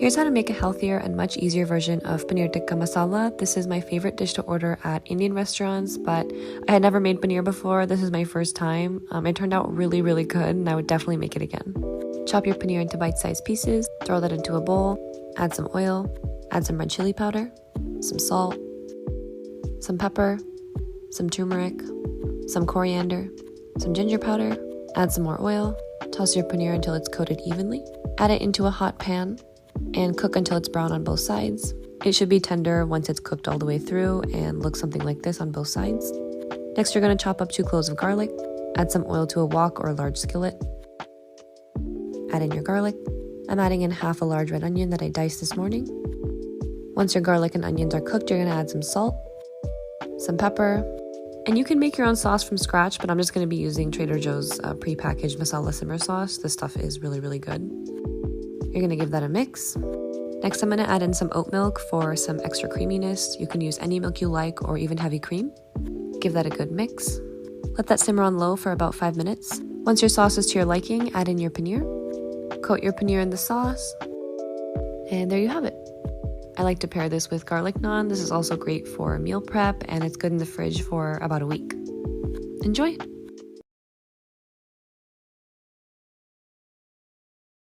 Here's how to make a healthier and much easier version of Paneer Tikka Masala. This is my favorite dish to order at Indian restaurants, but I had never made paneer before. This is my first time. It turned out really, really good, and I would definitely make it again. Chop your paneer into bite-sized pieces, throw that into a bowl, add some oil, add some red chili powder, some salt, some pepper, some turmeric, some coriander, some ginger powder, add some more oil, toss your paneer until it's coated evenly, add it into a hot pan, and cook until it's brown on both sides. It should be tender once it's cooked all the way through and looks something like this on both sides. Next, you're going to chop up 2 cloves of garlic, add some oil to a wok or a large skillet, add in your garlic. I'm adding in half a large red onion that I diced this morning. Once your garlic and onions are cooked, you're going to add some salt, some pepper, and you can make your own sauce from scratch, but I'm just going to be using Trader Joe's pre-packaged masala simmer sauce. This stuff is really, really good. You're going to give that a mix. Next, I'm going to add in some oat milk for some extra creaminess. You can use any milk you like or even heavy cream. Give that a good mix. Let that simmer on low for about 5 minutes. Once your sauce is to your liking, add in your paneer. Coat your paneer in the sauce. And there you have it. I like to pair this with garlic naan. This is also great for meal prep, and it's good in the fridge for about a week. Enjoy!